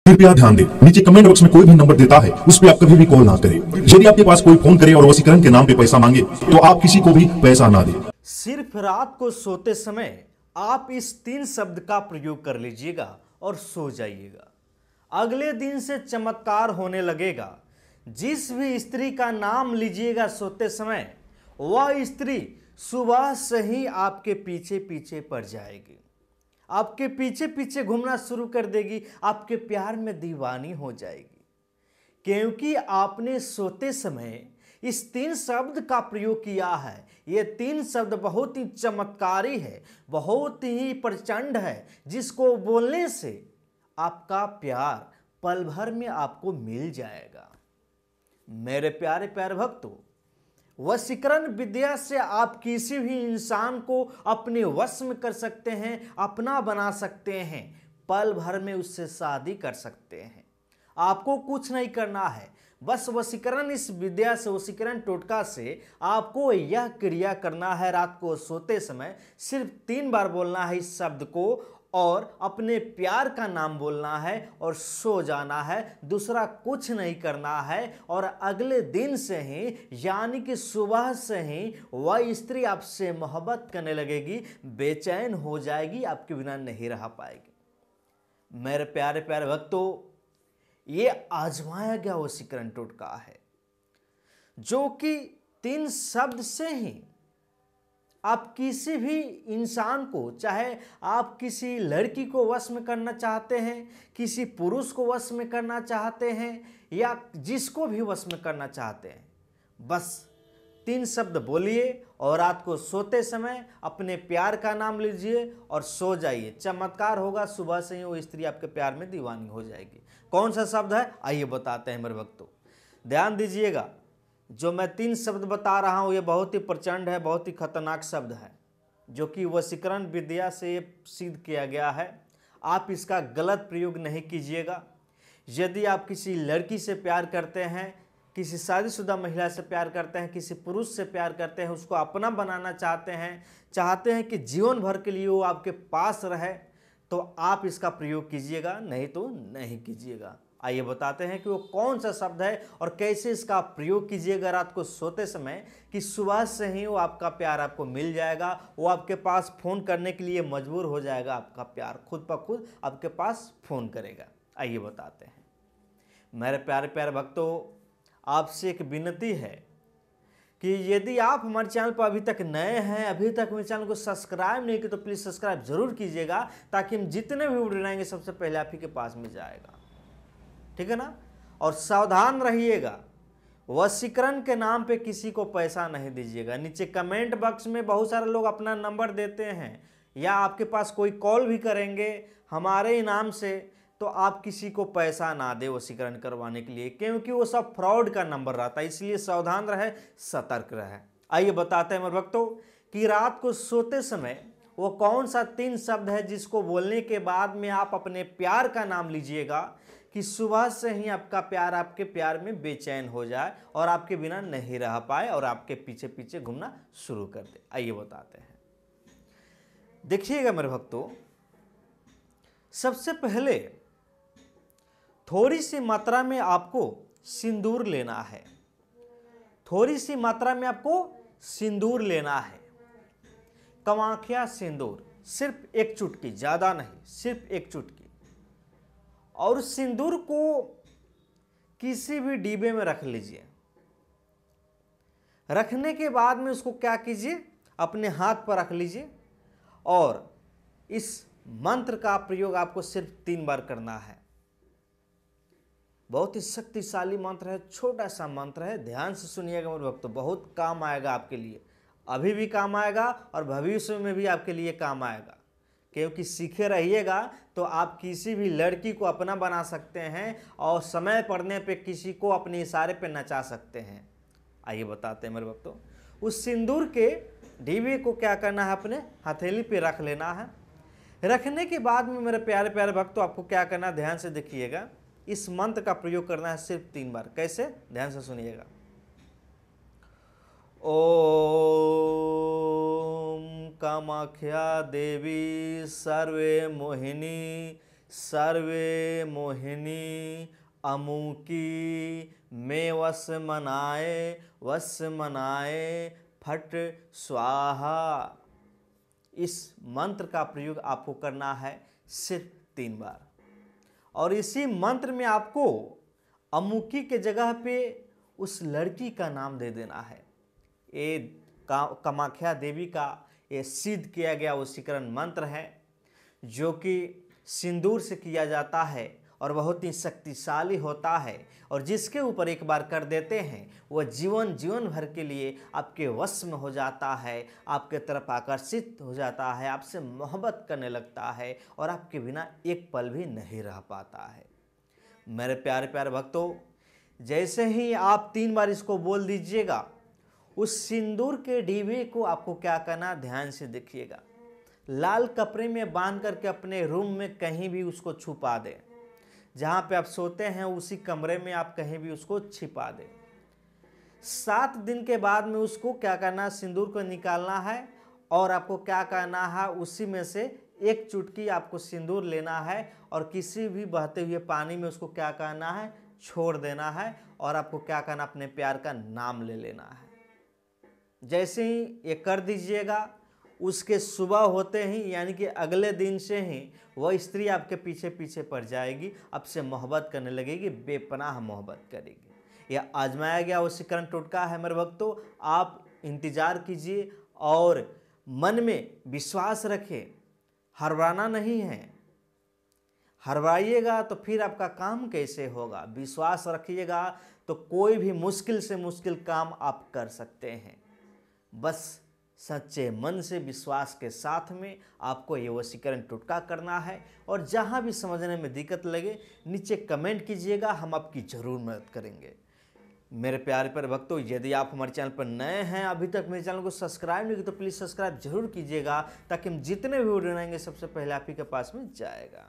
कृपया ध्यान दें, नीचे कमेंट बॉक्स में कोई भी नंबर देता है उस पर आप कभी भी कॉल ना करें। यदि आपके पास कोई फोन करे और वशीकरण के नाम पे पैसा मांगे तो आप किसी को भी पैसा ना दें। सिर्फ रात को सोते समय आप इस 3 शब्द का प्रयोग कर लीजिएगा और सो जाइएगा। अगले दिन से चमत्कार होने लगेगा। जिस भी स्त्री का नाम लीजिएगा सोते समय, वह स्त्री सुबह से ही आपके पीछे पीछे पड़ जाएगी, आपके पीछे पीछे घूमना शुरू कर देगी, आपके प्यार में दीवानी हो जाएगी, क्योंकि आपने सोते समय इस 3 शब्द का प्रयोग किया है। ये 3 शब्द बहुत ही चमत्कारी है, बहुत ही प्रचंड है, जिसको बोलने से आपका प्यार पल भर में आपको मिल जाएगा। मेरे प्यारे प्यारे भक्तों, वशीकरण विद्या से आप किसी भी इंसान को अपने वश में कर सकते हैं, अपना बना सकते हैं, पल भर में उससे शादी कर सकते हैं। आपको कुछ नहीं करना है, बस वशीकरण इस विद्या से, वशीकरण टोटका से आपको यह क्रिया करना है। रात को सोते समय सिर्फ 3 बार बोलना है इस शब्द को और अपने प्यार का नाम बोलना है और सो जाना है। दूसरा कुछ नहीं करना है और अगले दिन से ही, यानी कि सुबह से ही वह स्त्री आपसे मोहब्बत करने लगेगी, बेचैन हो जाएगी, आपके बिना नहीं रह पाएगी। मेरे प्यारे प्यारे भक्तों, ये आजमाया गया वशीकरण टोटका है, जो कि 3 शब्द से ही आप किसी भी इंसान को, चाहे आप किसी लड़की को वश में करना चाहते हैं, किसी पुरुष को वश में करना चाहते हैं, या जिसको भी वश में करना चाहते हैं, बस 3 शब्द बोलिए और रात को सोते समय अपने प्यार का नाम लीजिए और सो जाइए। चमत्कार होगा, सुबह से ही वो स्त्री आपके प्यार में दीवानी हो जाएगी। कौन सा शब्द है, आइए बताते हैं मेरे भक्तों। ध्यान दीजिएगा, जो मैं 3 शब्द बता रहा हूँ ये बहुत ही प्रचंड है, बहुत ही खतरनाक शब्द है, जो कि वशीकरण विद्या से सिद्ध किया गया है। आप इसका गलत प्रयोग नहीं कीजिएगा। यदि आप किसी लड़की से प्यार करते हैं, किसी शादीशुदा महिला से प्यार करते हैं, किसी पुरुष से प्यार करते हैं, उसको अपना बनाना चाहते हैं कि जीवन भर के लिए वो आपके पास रहे, तो आप इसका प्रयोग कीजिएगा, नहीं तो नहीं कीजिएगा। आइए बताते हैं कि वो कौन सा शब्द है और कैसे इसका प्रयोग कीजिएगा रात को सोते समय, कि सुबह से ही वो आपका प्यार आपको मिल जाएगा, वो आपके पास फ़ोन करने के लिए मजबूर हो जाएगा, आपका प्यार खुद ब खुद आपके पास फ़ोन करेगा। आइए बताते हैं। मेरे प्यारे प्यारे भक्तों, आपसे एक विनती है कि यदि आप हमारे चैनल पर अभी तक नए हैं, अभी तक मेरे चैनल को सब्सक्राइब नहीं किया, तो प्लीज़ सब्सक्राइब जरूर कीजिएगा, लाकि हम जितने भी वीडियो बनाएंगे सबसे पहले आप ही के पास में जाएगा, ठीक है ना। और सावधान रहिएगा, वशीकरण के नाम पे किसी को पैसा नहीं दीजिएगा। नीचे कमेंट बॉक्स में बहुत सारे लोग अपना नंबर देते हैं, या आपके पास कोई कॉल भी करेंगे हमारे इनाम से, तो आप किसी को पैसा ना दे वशीकरण करवाने के लिए, क्योंकि वो सब फ्रॉड का नंबर रहता है। इसलिए सावधान रहे, सतर्क रहे। आइए बताते हैं मेरे भक्तों कि रात को सोते समय वो कौन सा 3 शब्द है जिसको बोलने के बाद में आप अपने प्यार का नाम लीजिएगा, कि सुबह से ही आपका प्यार आपके प्यार में बेचैन हो जाए और आपके बिना नहीं रह पाए और आपके पीछे पीछे घूमना शुरू कर दे। आइए बताते हैं। देखिएगा मेरे भक्तों, सबसे पहले थोड़ी सी मात्रा में आपको सिंदूर लेना है। थोड़ी सी मात्रा में आपको सिंदूर लेना है, कमाखिया सिंदूर, सिर्फ 1 चुटकी, ज़्यादा नहीं, सिर्फ 1 चुटकी। और उस सिंदूर को किसी भी डिब्बे में रख लीजिए। रखने के बाद में उसको क्या कीजिए, अपने हाथ पर रख लीजिए और इस मंत्र का प्रयोग आपको सिर्फ 3 बार करना है। बहुत ही शक्तिशाली मंत्र है, छोटा सा मंत्र है, ध्यान से सुनिएगा मेरे भक्तों, बहुत काम आएगा आपके लिए, अभी भी काम आएगा और भविष्य में भी आपके लिए काम आएगा। क्योंकि सीखे रहिएगा तो आप किसी भी लड़की को अपना बना सकते हैं और समय पड़ने पे किसी को अपने इशारे पे नचा सकते हैं। आइए बताते हैं मेरे भक्तों। उस सिंदूर के डिब्बे को क्या करना है, अपने हथेली पे रख लेना है। रखने के बाद में मेरे प्यारे प्यारे भक्तों आपको क्या करना है, ध्यान से देखिएगा। इस मंत्र का प्रयोग करना है सिर्फ 3 बार। कैसे, ध्यान से सुनिएगा। ओम कामाख्या देवी सर्वे मोहिनी सर्वे मोहिनी अमुकी में वश मनाए फट स्वाहा। इस मंत्र का प्रयोग आपको करना है सिर्फ 3 बार, और इसी मंत्र में आपको अमुकी के जगह पे उस लड़की का नाम दे देना है। ये कामाख्या देवी का ये सिद्ध किया गया वशीकरण मंत्र है, जो कि सिंदूर से किया जाता है और बहुत ही शक्तिशाली होता है, और जिसके ऊपर एक बार कर देते हैं वह जीवन भर के लिए आपके वश में हो जाता है, आपके तरफ आकर्षित हो जाता है, आपसे मोहब्बत करने लगता है और आपके बिना एक पल भी नहीं रह पाता है। मेरे प्यारे प्यारे भक्तों, जैसे ही आप 3 बार इसको बोल दीजिएगा, उस सिंदूर के डिब्बे को आपको क्या करना, ध्यान से देखिएगा, लाल कपड़े में बांध करके अपने रूम में कहीं भी उसको छुपा दें। जहाँ पे आप सोते हैं उसी कमरे में आप कहीं भी उसको छिपा दें। 7 दिन के बाद में उसको क्या करना, सिंदूर को निकालना है और आपको क्या करना है, उसी में से 1 चुटकी आपको सिंदूर लेना है और किसी भी बहते हुए पानी में उसको क्या करना है, छोड़ देना है, और आपको क्या करना, अपने प्यार का नाम ले लेना है। जैसे ही ये कर दीजिएगा, उसके सुबह होते ही यानी कि अगले दिन से ही वह स्त्री आपके पीछे पीछे पड़ जाएगी, आपसे मोहब्बत करने लगेगी, बेपनाह मोहब्बत करेगी। यह आजमाया गया वशीकरण टोटका है मेरे भक्तों। आप इंतज़ार कीजिए और मन में विश्वास रखें, हरवाना नहीं है। हरवाइएगा तो फिर आपका काम कैसे होगा। विश्वास रखिएगा तो कोई भी मुश्किल से मुश्किल काम आप कर सकते हैं। बस सच्चे मन से विश्वास के साथ में आपको ये वशीकरण टोटका करना है, और जहाँ भी समझने में दिक्कत लगे नीचे कमेंट कीजिएगा, हम आपकी ज़रूर मदद करेंगे। मेरे प्यारे प्यारे भक्तों, यदि आप हमारे चैनल पर नए हैं, अभी तक मेरे चैनल को सब्सक्राइब नहीं किया तो प्लीज़ सब्सक्राइब जरूर कीजिएगा, ताकि हम जितने भी वीडियो बनाएंगे सबसे पहले आप ही के पास में जाएगा।